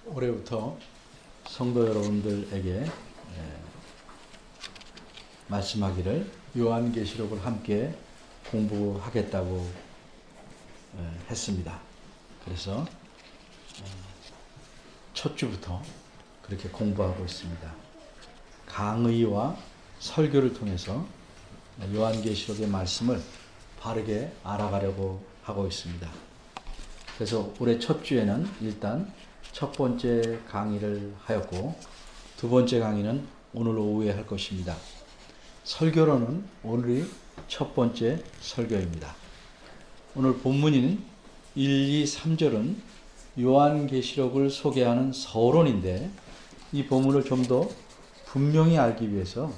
올해부터 성도 여러분들에게 말씀하기를 요한계시록을 함께 공부하겠다고 했습니다. 그래서 첫 주부터 그렇게 공부하고 있습니다. 강의와 설교를 통해서 요한계시록의 말씀을 바르게 알아가려고 하고 있습니다. 그래서 올해 첫 주에는 일단 첫 번째 강의를 하였고, 두 번째 강의는 오늘 오후에 할 것입니다. 설교로는 오늘이 첫 번째 설교입니다. 오늘 본문인 1, 2, 3절은 요한계시록을 소개하는 서론인데, 이 본문을 좀 더 분명히 알기 위해서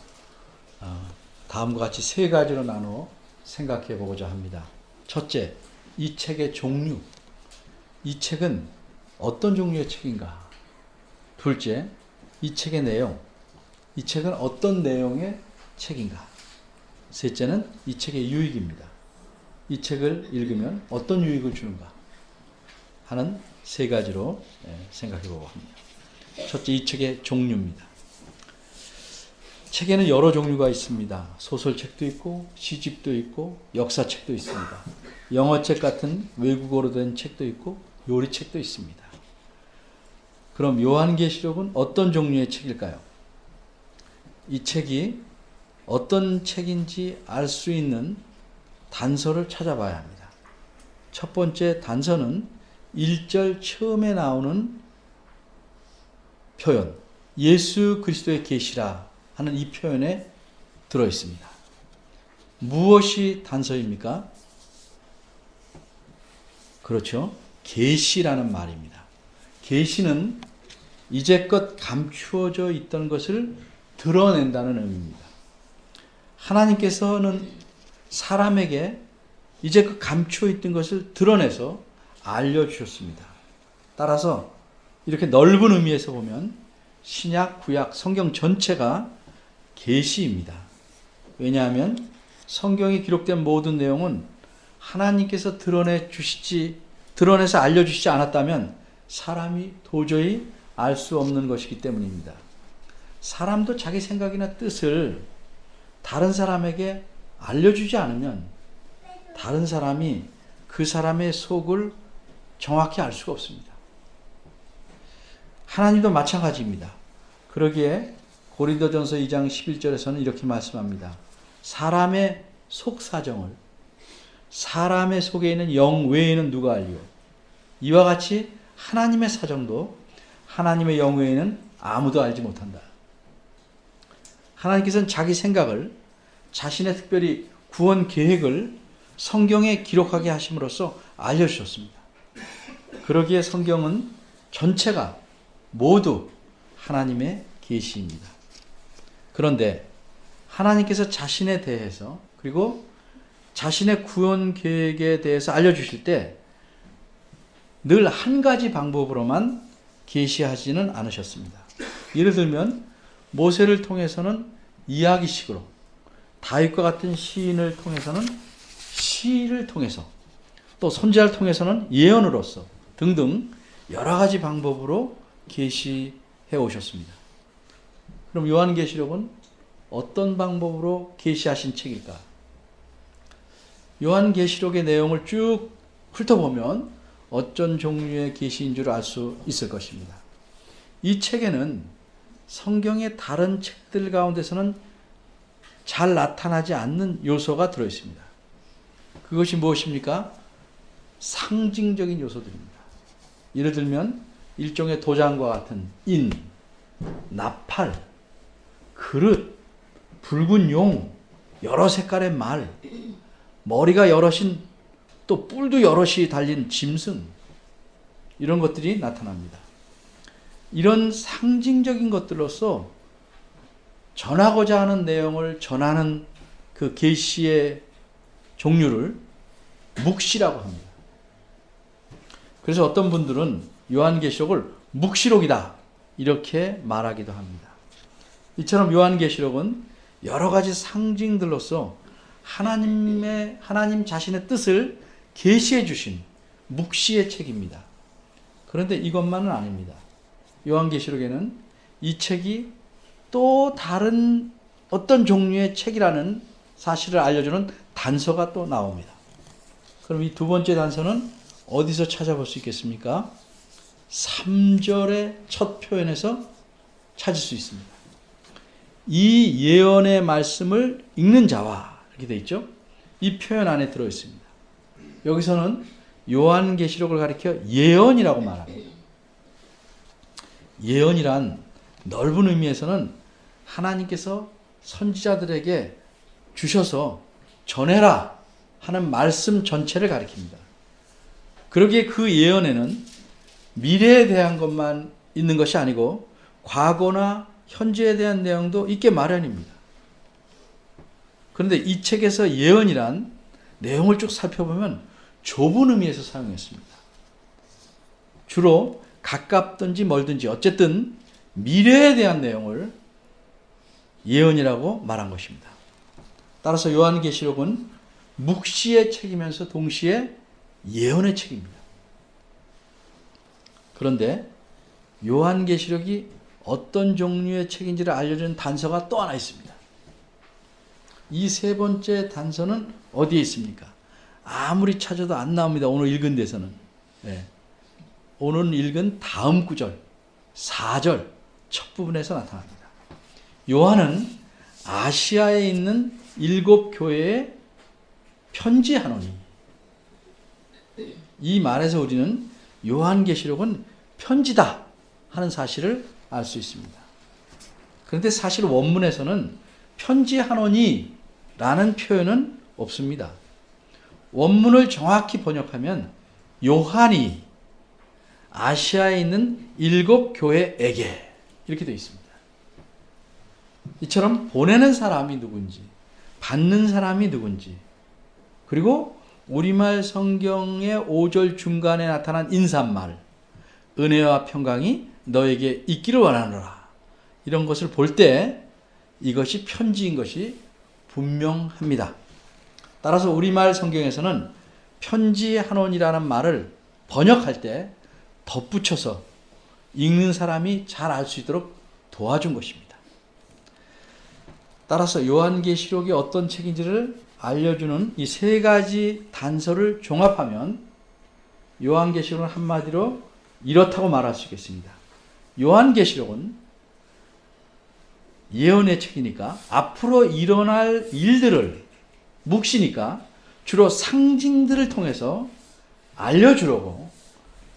다음과 같이 세 가지로 나누어 생각해 보고자 합니다. 첫째, 이 책의 종류. 이 책은 어떤 종류의 책인가? 둘째, 이 책의 내용. 이 책은 어떤 내용의 책인가? 셋째는 이 책의 유익입니다. 이 책을 읽으면 어떤 유익을 주는가? 하는 세 가지로 생각해 보고 합니다. 첫째, 이 책의 종류입니다. 책에는 여러 종류가 있습니다. 소설책도 있고, 시집도 있고, 역사책도 있습니다. 영어책 같은 외국어로 된 책도 있고, 요리책도 있습니다. 그럼 요한계시록은 어떤 종류의 책일까요? 이 책이 어떤 책인지 알 수 있는 단서를 찾아봐야 합니다. 첫 번째 단서는 1절 처음에 나오는 표현, 예수 그리스도의 계시라 하는 이 표현에 들어 있습니다. 무엇이 단서입니까? 그렇죠. 계시라는 말입니다. 계시는 이제껏 감추어져 있던 것을 드러낸다는 의미입니다. 하나님께서는 사람에게 이제껏 감추어 있던 것을 드러내서 알려주셨습니다. 따라서 이렇게 넓은 의미에서 보면 신약, 구약, 성경 전체가 계시입니다. 왜냐하면 성경에 기록된 모든 내용은 하나님께서 드러내서 알려주시지 않았다면 사람이 도저히 알 수 없는 것이기 때문입니다. 사람도 자기 생각이나 뜻을 다른 사람에게 알려주지 않으면 다른 사람이 그 사람의 속을 정확히 알 수가 없습니다. 하나님도 마찬가지입니다. 그러기에 고린도전서 2장 11절에서는 이렇게 말씀합니다. 사람의 속사정을 사람의 속에 있는 영 외에는 누가 알리오? 이와 같이 하나님의 사정도 하나님의 영 외에는 아무도 알지 못한다. 하나님께서는 자기 생각을, 자신의 특별히 구원 계획을 성경에 기록하게 하심으로써 알려주셨습니다. 그러기에 성경은 전체가 모두 하나님의 계시입니다. 그런데 하나님께서 자신에 대해서, 그리고 자신의 구원 계획에 대해서 알려주실 때 늘 한 가지 방법으로만 계시하지는 않으셨습니다. 예를 들면 모세를 통해서는 이야기식으로, 다윗과 같은 시인을 통해서는 시를 통해서, 또 선지자를 통해서는 예언으로서 등등 여러 가지 방법으로 계시해 오셨습니다. 그럼 요한계시록은 어떤 방법으로 계시하신 책일까? 요한계시록의 내용을 쭉 훑어보면 어떤 종류의 계시인 줄 알 수 있을 것입니다. 이 책에는 성경의 다른 책들 가운데서는 잘 나타나지 않는 요소가 들어있습니다. 그것이 무엇입니까? 상징적인 요소들입니다. 예를 들면 일종의 도장과 같은 인, 나팔, 그릇, 붉은 용, 여러 색깔의 말, 머리가 여럿인, 또 뿔도 여럿이 달린 짐승, 이런 것들이 나타납니다. 이런 상징적인 것들로서 전하고자 하는 내용을 전하는 그 계시의 종류를 묵시라고 합니다. 그래서 어떤 분들은 요한계시록을 묵시록이다 이렇게 말하기도 합니다. 이처럼 요한계시록은 여러 가지 상징들로서 하나님 자신의 뜻을 계시해 주신 묵시의 책입니다. 그런데 이것만은 아닙니다. 요한계시록에는 이 책이 또 다른 어떤 종류의 책이라는 사실을 알려주는 단서가 또 나옵니다. 그럼 이 두 번째 단서는 어디서 찾아볼 수 있겠습니까? 3절의 첫 표현에서 찾을 수 있습니다. 이 예언의 말씀을 읽는 자와 이렇게 되어 있죠. 이 표현 안에 들어 있습니다. 여기서는 요한계시록을 가리켜 예언이라고 말합니다. 예언이란 넓은 의미에서는 하나님께서 선지자들에게 주셔서 전해라 하는 말씀 전체를 가리킵니다. 그러기에 그 예언에는 미래에 대한 것만 있는 것이 아니고 과거나 현재에 대한 내용도 있게 마련입니다. 그런데 이 책에서 예언이란 내용을 쭉 살펴보면 좁은 의미에서 사용했습니다. 주로 가깝든지 멀든지 어쨌든 미래에 대한 내용을 예언이라고 말한 것입니다. 따라서 요한계시록은 묵시의 책이면서 동시에 예언의 책입니다. 그런데 요한계시록이 어떤 종류의 책인지를 알려주는 단서가 또 하나 있습니다. 이 세 번째 단서는 어디에 있습니까? 아무리 찾아도 안 나옵니다. 오늘 읽은 데서는. 네. 오늘 읽은 다음 구절 4절 첫 부분에서 나타납니다. 요한은 아시아에 있는 7 교회에 편지하노니, 이 말에서 우리는 요한계시록은 편지다 하는 사실을 알 수 있습니다. 그런데 사실 원문에서는 편지하노니 라는 표현은 없습니다. 원문을 정확히 번역하면 요한이 아시아에 있는 7 교회에게 이렇게 되어 있습니다. 이처럼 보내는 사람이 누군지, 받는 사람이 누군지, 그리고 우리말 성경의 5절 중간에 나타난 인사말, 은혜와 평강이 너에게 있기를 원하노라, 이런 것을 볼 때 이것이 편지인 것이 분명합니다. 따라서 우리말 성경에서는 편지하노니라는 말을 번역할 때 덧붙여서 읽는 사람이 잘 알 수 있도록 도와준 것입니다. 따라서 요한계시록이 어떤 책인지를 알려주는 이 세 가지 단서를 종합하면 요한계시록은 한마디로 이렇다고 말할 수 있겠습니다. 요한계시록은 예언의 책이니까 앞으로 일어날 일들을, 묵시니까 주로 상징들을 통해서 알려주려고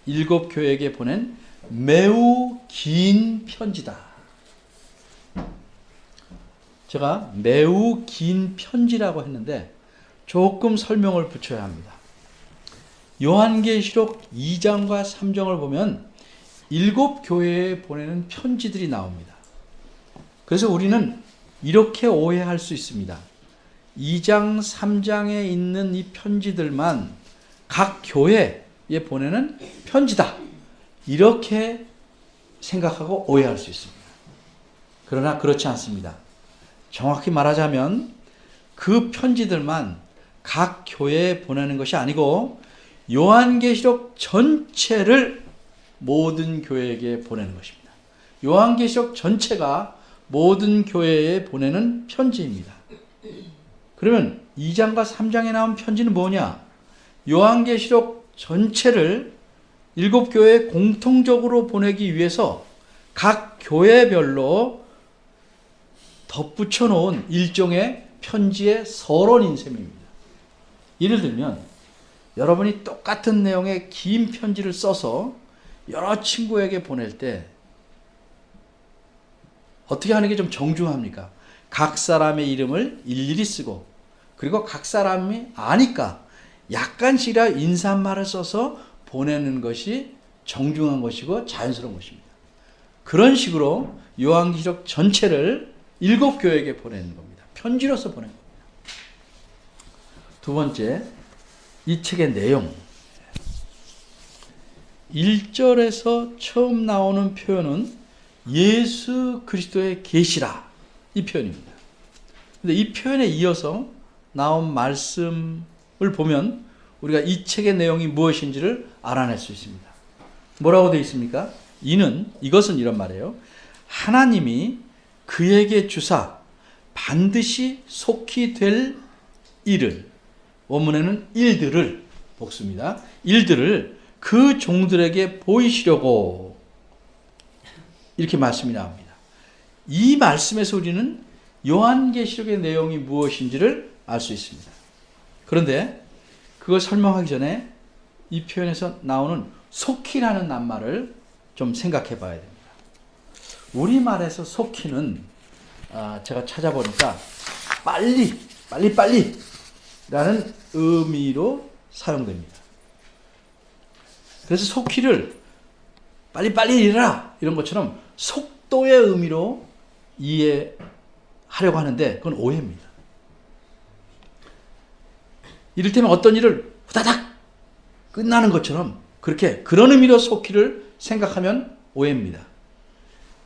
7 교회에게 보낸 매우 긴 편지다. 제가 매우 긴 편지라고 했는데 조금 설명을 붙여야 합니다. 요한계시록 2장과 3장을 보면 7 교회에 보내는 편지들이 나옵니다. 그래서 우리는 이렇게 오해할 수 있습니다. 2장, 3장에 있는 이 편지들만 각 교회에 보내는 편지다, 이렇게 생각하고 오해할 수 있습니다. 그러나 그렇지 않습니다. 정확히 말하자면 그 편지들만 각 교회에 보내는 것이 아니고 요한계시록 전체를 모든 교회에게 보내는 것입니다. 요한계시록 전체가 모든 교회에 보내는 편지입니다. 그러면 2장과 3장에 나온 편지는 뭐냐? 요한계시록 전체를 7 교회에 공통적으로 보내기 위해서 각 교회별로 덧붙여 놓은 일종의 편지의 서론인 셈입니다. 예를 들면 여러분이 똑같은 내용의 긴 편지를 써서 여러 친구에게 보낼 때 어떻게 하는 게 좀 정중합니까? 각 사람의 이름을 일일이 쓰고, 그리고 각 사람이 아니까 약간씩이라 인사말을 써서 보내는 것이 정중한 것이고 자연스러운 것입니다. 그런 식으로 요한계시록 전체를 7 교회에게 보내는 겁니다. 편지로서 보내는 겁니다. 두 번째, 이 책의 내용. 1절에서 처음 나오는 표현은 예수 그리스도의 계시라, 이 표현입니다. 근데 이 표현에 이어서 나온 말씀을 보면 우리가 이 책의 내용이 무엇인지를 알아낼 수 있습니다. 뭐라고 되어 있습니까? 이것은 이런 말이에요. 하나님이 그에게 주사 반드시 속히 될 일을, 원문에는 일들을, 복수입니다. 일들을 그 종들에게 보이시려고, 이렇게 말씀이 나옵니다. 이 말씀에서 우리는 요한계시록의 내용이 무엇인지를 알 수 있습니다. 그런데 그걸 설명하기 전에 이 표현에서 나오는 속히라는 낱말을 좀 생각해 봐야 됩니다. 우리말에서 속히는 제가 찾아보니까 빨리 라는 의미로 사용됩니다. 그래서 속히를 빨리 일어라 이런 것처럼 속도의 의미로 이해하려고 하는데 그건 오해입니다. 이를테면 어떤 일을 후다닥 끝나는 것처럼 그런 의미로 속히를 생각하면 오해입니다.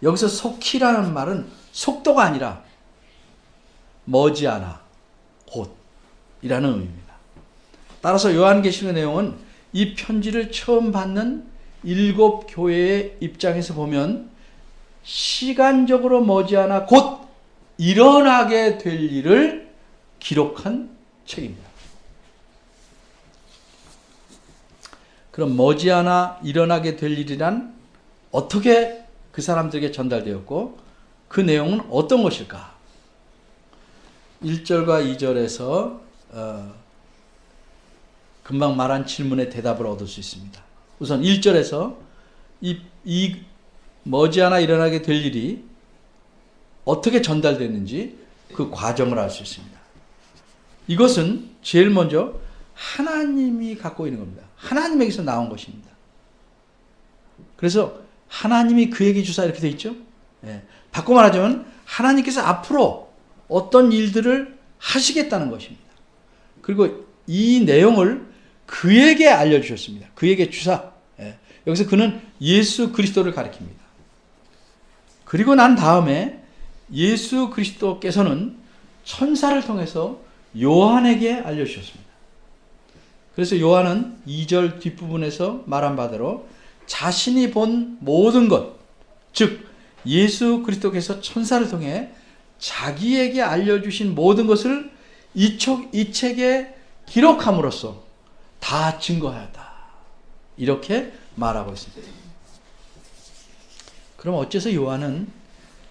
여기서 속히라는 말은 속도가 아니라 머지않아 곧이라는 의미입니다. 따라서 요한계시록의 내용은 이 편지를 처음 받는 7 교회의 입장에서 보면 시간적으로 머지않아 곧 일어나게 될 일을 기록한 책입니다. 그럼 머지않아 일어나게 될 일이란 어떻게 그 사람들에게 전달되었고 그 내용은 어떤 것일까? 1절과 2절에서 금방 말한 질문에 대답을 얻을 수 있습니다. 우선 1절에서 이 머지않아 일어나게 될 일이 어떻게 전달됐는지 그 과정을 알 수 있습니다. 이것은 제일 먼저 하나님이 갖고 있는 겁니다. 하나님에게서 나온 것입니다. 그래서 하나님이 그에게 주사 이렇게 되어 있죠. 바꿔 말하자면 하나님께서 앞으로 어떤 일들을 하시겠다는 것입니다. 그리고 이 내용을 그에게 알려주셨습니다. 그에게 주사. 여기서 그는 예수 그리스도를 가리킵니다. 그리고 난 다음에 예수 그리스도께서는 천사를 통해서 요한에게 알려주셨습니다. 그래서 요한은 2절 뒷부분에서 말한 바대로 자신이 본 모든 것, 즉 예수 그리스도께서 천사를 통해 자기에게 알려주신 모든 것을 이 책에 기록함으로써 다 증거하였다. 이렇게 말하고 있습니다. 그럼 어째서 요한은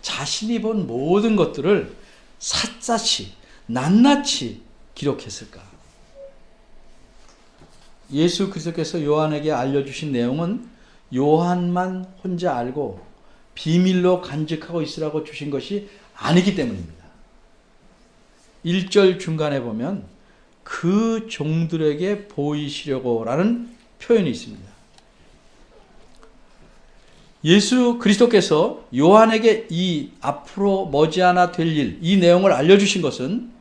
자신이 본 모든 것들을 샅샅이 낱낱이 기록했을까? 예수 그리스도께서 요한에게 알려주신 내용은 요한만 혼자 알고 비밀로 간직하고 있으라고 주신 것이 아니기 때문입니다. 1절 중간에 보면 그 종들에게 보이시려고 라는 표현이 있습니다. 예수 그리스도께서 요한에게 이 앞으로 머지않아 될 일, 이 내용을 알려주신 것은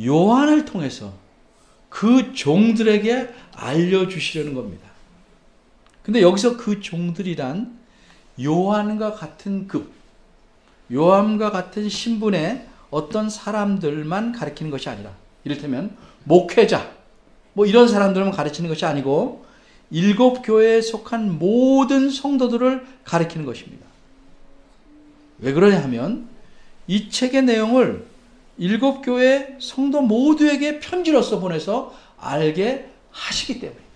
요한을 통해서 그 종들에게 알려주시려는 겁니다. 근데 여기서 그 종들이란 요한과 같은 급, 요한과 같은 신분의 어떤 사람들만 가리키는 것이 아니라, 이를테면 목회자, 이런 사람들만 가르치는 것이 아니고 7 교회에 속한 모든 성도들을 가리키는 것입니다. 왜 그러냐 하면 이 책의 내용을 7 교회 성도 모두에게 편지로서 보내서 알게 하시기 때문입니다.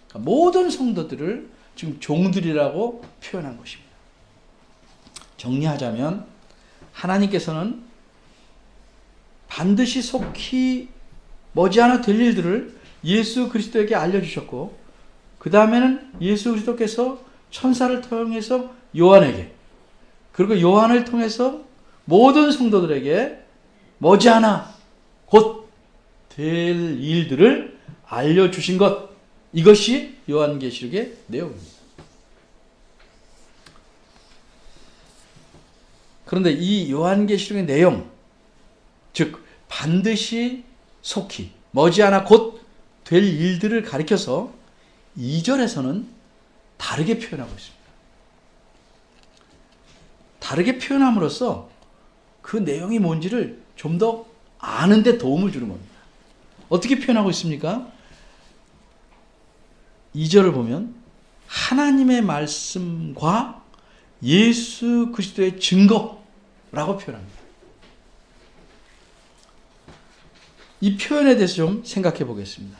그러니까 모든 성도들을 지금 종들이라고 표현한 것입니다. 정리하자면 하나님께서는 반드시 속히 머지않아 될 일들을 예수 그리스도에게 알려주셨고, 그 다음에는 예수 그리스도께서 천사를 통해서 요한에게, 그리고 요한을 통해서 모든 성도들에게 머지않아 곧 될 일들을 알려주신 것, 이것이 요한계시록의 내용입니다. 그런데 이 요한계시록의 내용, 즉 반드시 속히 머지않아 곧 될 일들을 가리켜서 2절에서는 다르게 표현하고 있습니다. 다르게 표현함으로써 그 내용이 뭔지를 좀 더 아는 데 도움을 주는 겁니다. 어떻게 표현하고 있습니까? 2절을 보면 하나님의 말씀과 예수 그리스도의 증거라고 표현합니다. 이 표현에 대해서 좀 생각해 보겠습니다.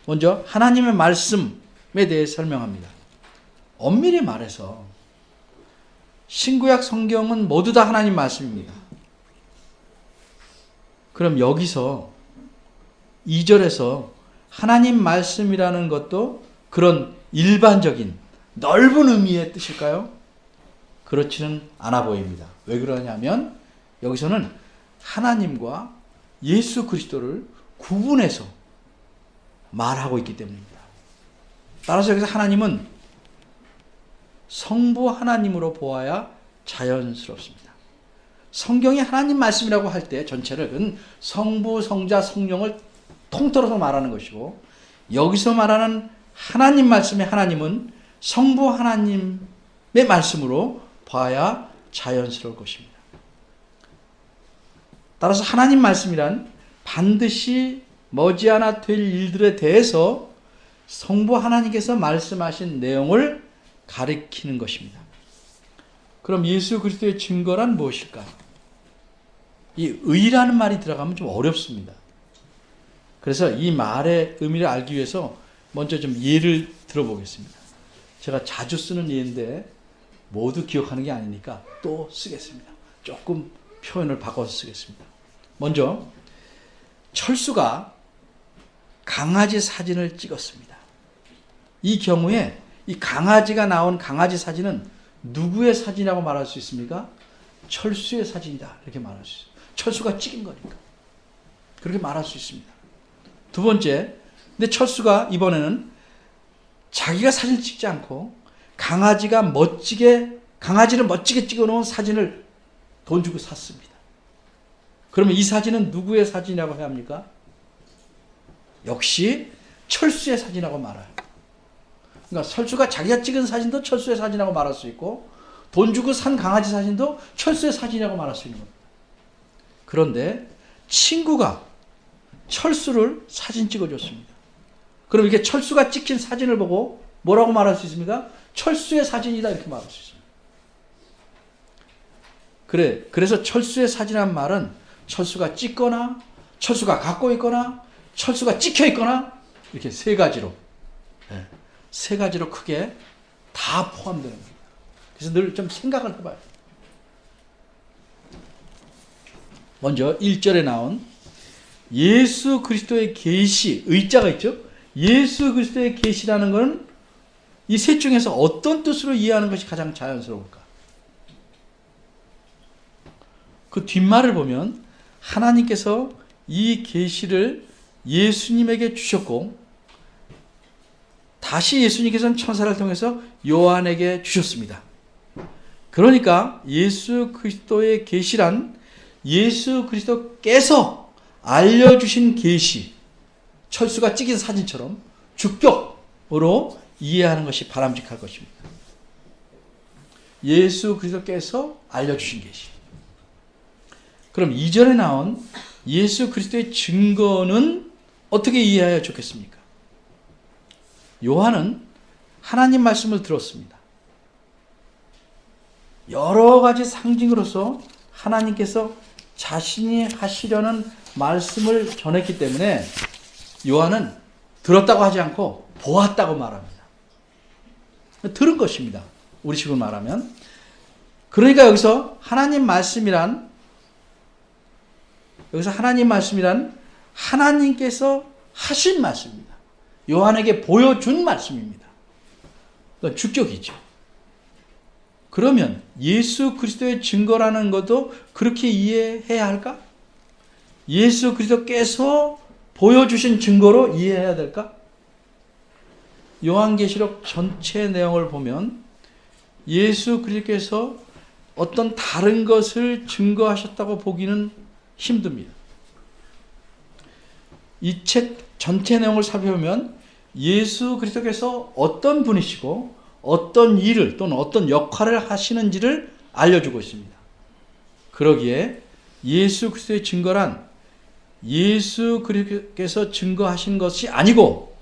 먼저 하나님의 말씀에 대해 설명합니다. 엄밀히 말해서 신구약 성경은 모두 다 하나님 말씀입니다. 그럼 여기서 2절에서 하나님 말씀이라는 것도 그런 일반적인 넓은 의미의 뜻일까요? 그렇지는 않아 보입니다. 왜 그러냐면 여기서는 하나님과 예수 그리스도를 구분해서 말하고 있기 때문입니다. 따라서 여기서 하나님은 성부 하나님으로 보아야 자연스럽습니다. 성경이 하나님 말씀이라고 할 때 전체를 그건 성부, 성자, 성령을 통틀어서 말하는 것이고, 여기서 말하는 하나님 말씀의 하나님은 성부 하나님의 말씀으로 봐야 자연스러울 것입니다. 따라서 하나님 말씀이란 반드시 머지않아 될 일들에 대해서 성부 하나님께서 말씀하신 내용을 가리키는 것입니다. 그럼 예수 그리스도의 증거란 무엇일까? 이 의라는 말이 들어가면 좀 어렵습니다. 그래서 이 말의 의미를 알기 위해서 먼저 좀 예를 들어보겠습니다. 제가 자주 쓰는 예인데 모두 기억하는 게 아니니까 또 쓰겠습니다. 조금 표현을 바꿔서 쓰겠습니다. 먼저 철수가 강아지 사진을 찍었습니다. 이 경우에 이 강아지가 나온 강아지 사진은 누구의 사진이라고 말할 수 있습니까? 철수의 사진이다 이렇게 말할 수 있습니다. 철수가 찍은 거니까 그렇게 말할 수 있습니다. 두 번째, 근데 철수가 이번에는 자기가 사진을 찍지 않고 강아지를 멋지게 찍어놓은 사진을 돈 주고 샀습니다. 그러면 이 사진은 누구의 사진이라고 해야 합니까? 역시 철수의 사진이라고 말해요. 그러니까 철수가 자기가 찍은 사진도 철수의 사진이라고 말할 수 있고, 돈 주고 산 강아지 사진도 철수의 사진이라고 말할 수 있는 겁니다. 그런데 친구가 철수를 사진 찍어줬습니다. 그럼 이게 철수가 찍힌 사진을 보고 뭐라고 말할 수 있습니까? 철수의 사진이다 이렇게 말할 수 있습니다. 그래서 철수의 사진이란 말은 철수가 찍거나 철수가 갖고 있거나 철수가 찍혀 있거나 이렇게 세 가지로 크게 다 포함되는 겁니다. 그래서 늘 좀 생각을 해봐요. 먼저 1절에 나온 예수 그리스도의 계시, 의자가 있죠. 예수 그리스도의 계시라는 것은 이 셋 중에서 어떤 뜻으로 이해하는 것이 가장 자연스러울까? 그 뒷말을 보면 하나님께서 이 계시를 예수님에게 주셨고 다시 예수님께서는 천사를 통해서 요한에게 주셨습니다. 그러니까 예수 그리스도의 계시란 예수 그리스도께서 알려주신 계시, 철수가 찍힌 사진처럼 주격으로 이해하는 것이 바람직할 것입니다. 예수 그리스도께서 알려주신 계시. 그럼 이전에 나온 예수 그리스도의 증거는 어떻게 이해해야 좋겠습니까? 요한은 하나님 말씀을 들었습니다. 여러 가지 상징으로서 하나님께서 자신이 하시려는 말씀을 전했기 때문에 요한은 들었다고 하지 않고 보았다고 말합니다. 들은 것입니다. 우리식으로 말하면. 그러니까 여기서 하나님 말씀이란 하나님께서 하신 말씀입니다. 요한에게 보여준 말씀입니다. 그러니까 주격이죠. 그러면 예수 그리스도의 증거라는 것도 그렇게 이해해야 할까? 예수 그리스도께서 보여주신 증거로 이해해야 될까? 요한계시록 전체 내용을 보면 예수 그리스도께서 어떤 다른 것을 증거하셨다고 보기는 힘듭니다. 이 책 전체 내용을 살펴보면 예수 그리스도께서 어떤 분이시고 어떤 일을 또는 어떤 역할을 하시는지를 알려주고 있습니다. 그러기에 예수 그리스도의 증거란 예수 그리스도께서 증거하신 것이 아니고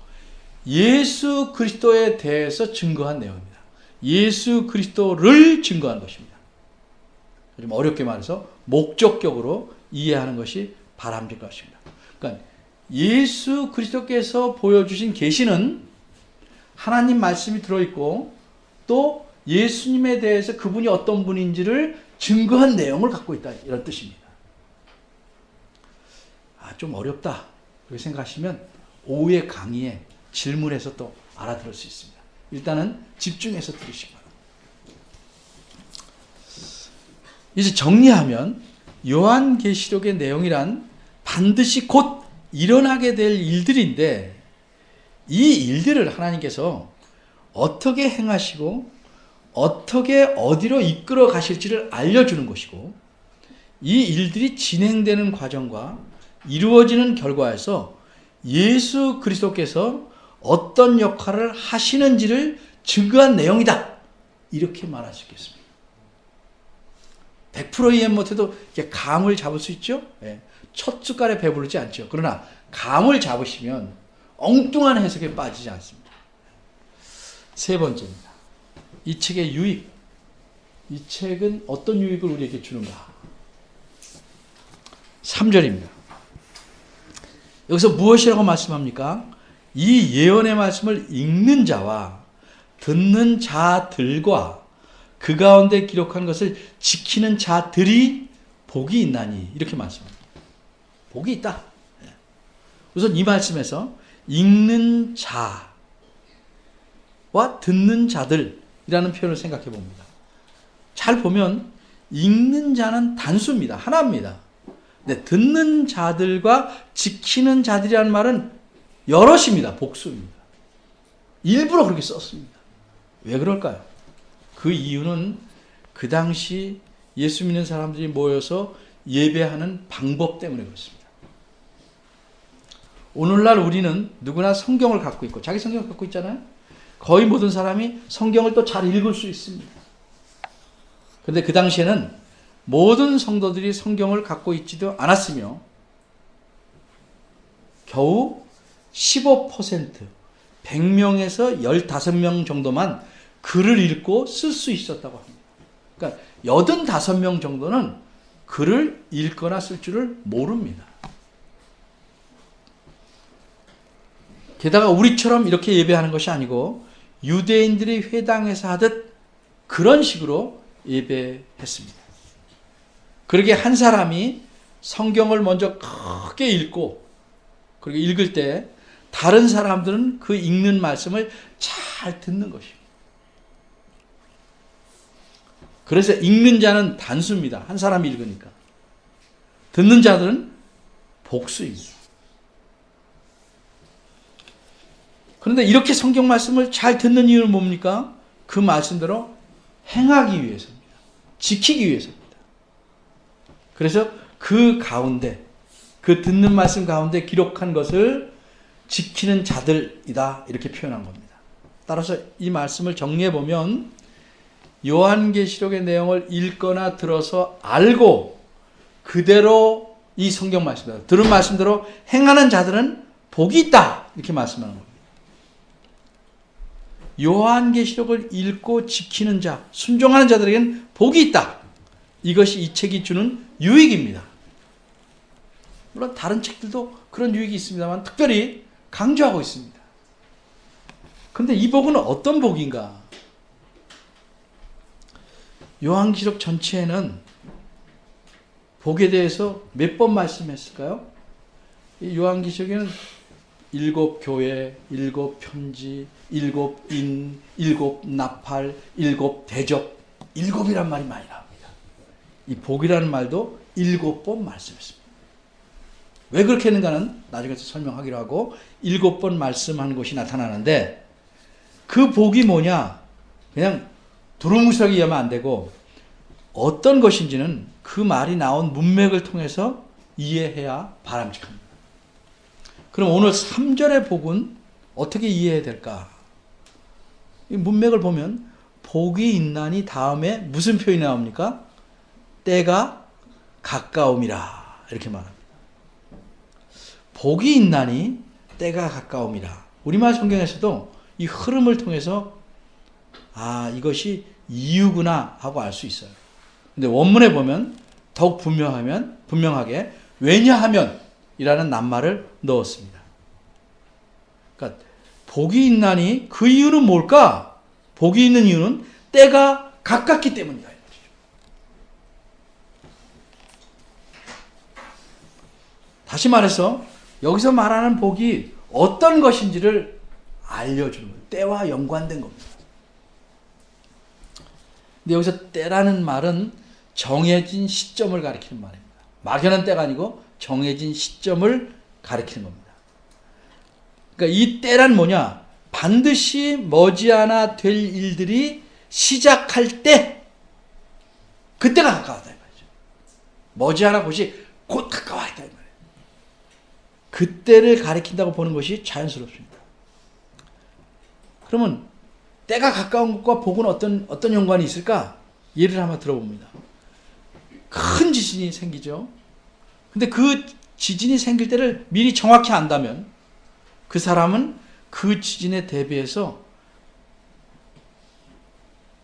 예수 그리스도에 대해서 증거한 내용입니다. 예수 그리스도를 증거한 것입니다. 좀 어렵게 말해서 목적격으로 이해하는 것이 바람직한 것입니다. 그러니까 예수 그리스도께서 보여주신 계시는 하나님 말씀이 들어있고 또 예수님에 대해서 그분이 어떤 분인지를 증거한 내용을 갖고 있다, 이런 뜻입니다. 좀 어렵다 그렇게 생각하시면 오후의 강의에 질문해서 또 알아들을 수 있습니다. 일단은 집중해서 들으시기 바랍니다. 이제 정리하면 요한계시록의 내용이란 반드시 곧 일어나게 될 일들인데, 이 일들을 하나님께서 어떻게 행하시고 어떻게 어디로 이끌어 가실지를 알려주는 것이고, 이 일들이 진행되는 과정과 이루어지는 결과에서 예수 그리스도께서 어떤 역할을 하시는지를 증거한 내용이다, 이렇게 말할 수 있겠습니다. 100% 이해 못해도 감을 잡을 수 있죠. 첫 숟갈에 배부르지 않죠. 그러나 감을 잡으시면 엉뚱한 해석에 빠지지 않습니다. 세 번째입니다. 이 책의 유익. 이 책은 어떤 유익을 우리에게 주는가? 3절입니다. 여기서 무엇이라고 말씀합니까? 이 예언의 말씀을 읽는 자와 듣는 자들과 그 가운데 기록한 것을 지키는 자들이 복이 있나니, 이렇게 말씀합니다. 복이 있다. 우선 이 말씀에서 읽는 자와 듣는 자들이라는 표현을 생각해 봅니다. 잘 보면 읽는 자는 단수입니다. 하나입니다. 근데 듣는 자들과 지키는 자들이라는 말은 여럿입니다. 복수입니다. 일부러 그렇게 썼습니다. 왜 그럴까요? 그 이유는 그 당시 예수 믿는 사람들이 모여서 예배하는 방법 때문에 그렇습니다. 오늘날 우리는 누구나 성경을 갖고 있고, 자기 성경을 갖고 있잖아요. 거의 모든 사람이 성경을 또 잘 읽을 수 있습니다. 그런데 그 당시에는 모든 성도들이 성경을 갖고 있지도 않았으며 겨우 15%, 100명에서 15명 정도만 글을 읽고 쓸 수 있었다고 합니다. 그러니까 85명 정도는 글을 읽거나 쓸 줄을 모릅니다. 게다가 우리처럼 이렇게 예배하는 것이 아니고 유대인들이 회당에서 하듯 그런 식으로 예배했습니다. 그렇게 한 사람이 성경을 먼저 크게 읽고, 그리고 읽을 때 다른 사람들은 그 읽는 말씀을 잘 듣는 것입니다. 그래서 읽는 자는 단수입니다. 한 사람이 읽으니까. 듣는 자들은 복수입니다. 그런데 이렇게 성경 말씀을 잘 듣는 이유는 뭡니까? 그 말씀대로 행하기 위해서입니다. 지키기 위해서입니다. 그래서 그 가운데, 그 듣는 말씀 가운데 기록한 것을 지키는 자들이다, 이렇게 표현한 겁니다. 따라서 이 말씀을 정리해 보면 요한계시록의 내용을 읽거나 들어서 알고 그대로 이 성경 말씀대로, 들은 말씀대로 행하는 자들은 복이 있다, 이렇게 말씀하는 겁니다. 요한계시록을 읽고 지키는 자, 순종하는 자들에게는 복이 있다. 이것이 이 책이 주는 유익입니다. 물론 다른 책들도 그런 유익이 있습니다만 특별히 강조하고 있습니다. 그런데 이 복은 어떤 복인가? 요한계시록 전체에는 복에 대해서 몇 번 말씀했을까요? 이 요한계시록에는 7 교회, 7 편지, 7 인, 7 나팔, 7 대접, 7이란 말이 많이 나옵니다. 이 복이라는 말도 7번 말씀했습니다. 왜 그렇게 했는가는 나중에 설명하기로 하고 7번 말씀한 것이 나타나는데, 그 복이 뭐냐? 그냥 두루뭉술하게 이해하면 안 되고 어떤 것인지는 그 말이 나온 문맥을 통해서 이해해야 바람직합니다. 그럼 오늘 3절의 복은 어떻게 이해해야 될까? 이 문맥을 보면 복이 있나니 다음에 무슨 표현이 나옵니까? 때가 가까움이라, 이렇게 말합니다. 복이 있나니 때가 가까움이라. 우리말 성경에서도 이 흐름을 통해서 이것이 이유구나 하고 알 수 있어요. 근데 원문에 보면 더욱 분명하게 왜냐하면 이라는 낱말을 넣었습니다. 그러니까 복이 있나니 그 이유는 뭘까? 복이 있는 이유는 때가 가깝기 때문이다. 다시 말해서 여기서 말하는 복이 어떤 것인지를 알려주는 거예요. 때와 연관된 겁니다. 근데 여기서 때라는 말은 정해진 시점을 가리키는 말입니다. 막연한 때가 아니고 정해진 시점을 가리키는 겁니다. 그러니까 이 때란 뭐냐? 반드시 머지않아 될 일들이 시작할 때, 그때가 가까웠다 이 말이죠. 머지않아 것이 곧 가까워 있다 이 말이에요. 그때를 가리킨다고 보는 것이 자연스럽습니다. 그러면 때가 가까운 것과 복은 어떤 연관이 있을까? 예를 한번 들어봅니다. 큰 지진이 생기죠. 근데 그 지진이 생길 때를 미리 정확히 안다면 그 사람은 그 지진에 대비해서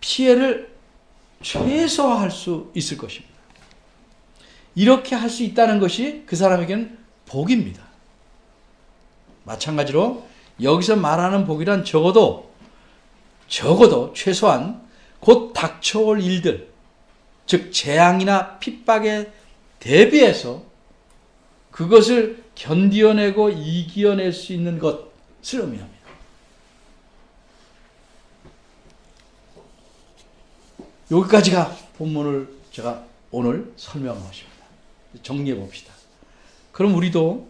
피해를 최소화할 수 있을 것입니다. 이렇게 할 수 있다는 것이 그 사람에게는 복입니다. 마찬가지로 여기서 말하는 복이란 적어도 최소한 곧 닥쳐올 일들, 즉 재앙이나 핍박에 대비해서 그것을 견디어내고 이겨낼 수 있는 것을 의미합니다. 여기까지가 본문을 제가 오늘 설명한 것입니다. 정리해 봅시다. 그럼 우리도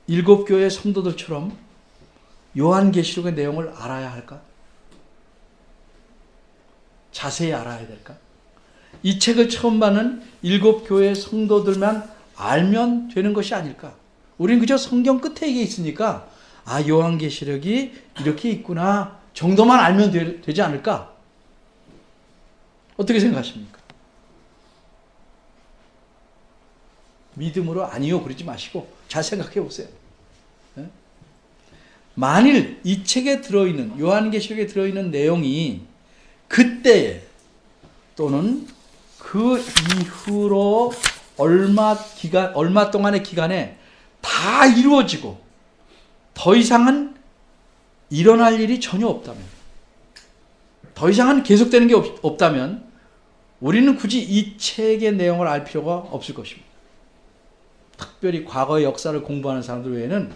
7교회 성도들처럼 요한계시록의 내용을 알아야 할까? 자세히 알아야 될까? 이 책을 처음 받는 7교회 성도들만 알면 되는 것이 아닐까? 우리는 그저 성경 끝에 이게 있으니까 요한계시록이 이렇게 있구나 정도만 알면 되지 않을까? 어떻게 생각하십니까? 믿음으로 아니요 그러지 마시고 잘 생각해 보세요. 만일 이 책에 들어있는 요한계시록에 들어있는 내용이 그때에 또는 그 이후로 얼마 동안의 기간에 다 이루어지고 더 이상은 일어날 일이 전혀 없다면, 더 이상은 계속되는 게 없다면 우리는 굳이 이 책의 내용을 알 필요가 없을 것입니다. 특별히 과거의 역사를 공부하는 사람들 외에는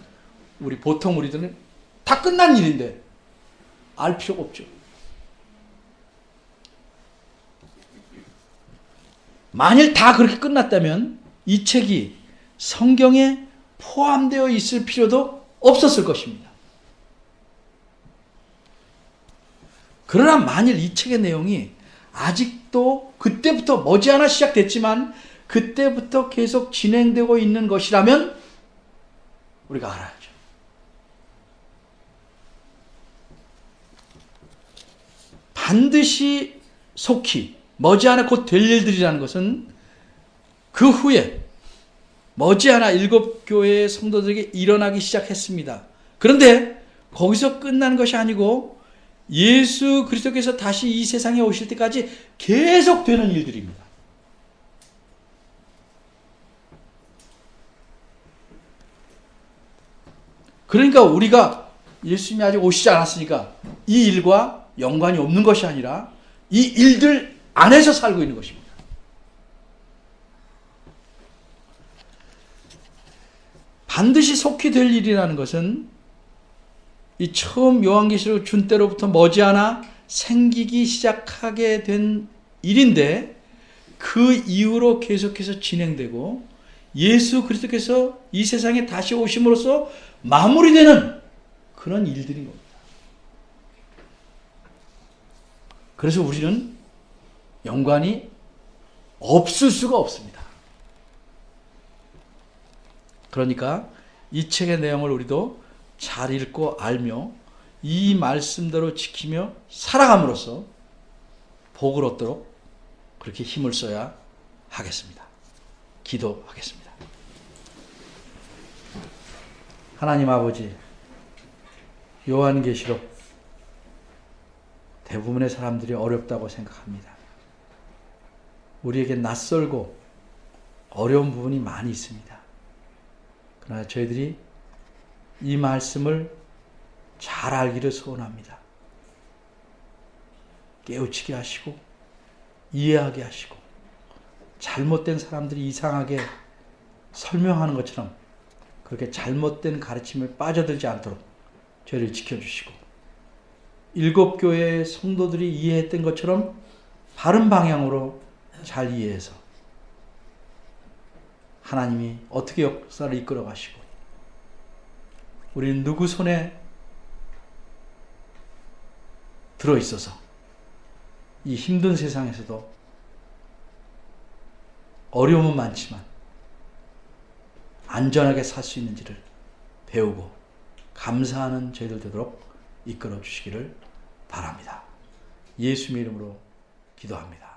보통 우리들은 다 끝난 일인데 알 필요가 없죠. 만일 다 그렇게 끝났다면 이 책이 성경에 포함되어 있을 필요도 없었을 것입니다. 그러나 만일 이 책의 내용이 아직도 그때부터 머지않아 시작됐지만 그때부터 계속 진행되고 있는 것이라면 우리가 알아야죠. 반드시 속히 머지않아 곧 될 일들이라는 것은 그 후에 머지않아 7교회의 성도들에게 일어나기 시작했습니다. 그런데 거기서 끝난 것이 아니고 예수 그리스도께서 다시 이 세상에 오실 때까지 계속되는 일들입니다. 그러니까 우리가 예수님이 아직 오시지 않았으니까 이 일과 연관이 없는 것이 아니라 이 일들 안에서 살고 있는 것입니다. 반드시 속히 될 일이라는 것은 이 처음 요한계시록을 준 때로부터 머지않아 생기기 시작하게 된 일인데 그 이후로 계속해서 진행되고 예수 그리스도께서 이 세상에 다시 오심으로써 마무리되는 그런 일들인 겁니다. 그래서 우리는 연관이 없을 수가 없습니다. 그러니까 이 책의 내용을 우리도 잘 읽고 알며 이 말씀대로 지키며 살아감으로써 복을 얻도록 그렇게 힘을 써야 하겠습니다. 기도하겠습니다. 하나님 아버지, 요한계시록 대부분의 사람들이 어렵다고 생각합니다. 우리에게 낯설고 어려운 부분이 많이 있습니다. 그러나 저희들이 이 말씀을 잘 알기를 소원합니다. 깨우치게 하시고 이해하게 하시고 잘못된 사람들이 이상하게 설명하는 것처럼 그렇게 잘못된 가르침에 빠져들지 않도록 저희를 지켜주시고 7 교회의 성도들이 이해했던 것처럼 바른 방향으로 잘 이해해서 하나님이 어떻게 역사를 이끌어 가시고 우리는 누구 손에 들어있어서 이 힘든 세상에서도 어려움은 많지만 안전하게 살 수 있는지를 배우고 감사하는 저희들 되도록 이끌어 주시기를 바랍니다. 예수님의 이름으로 기도합니다.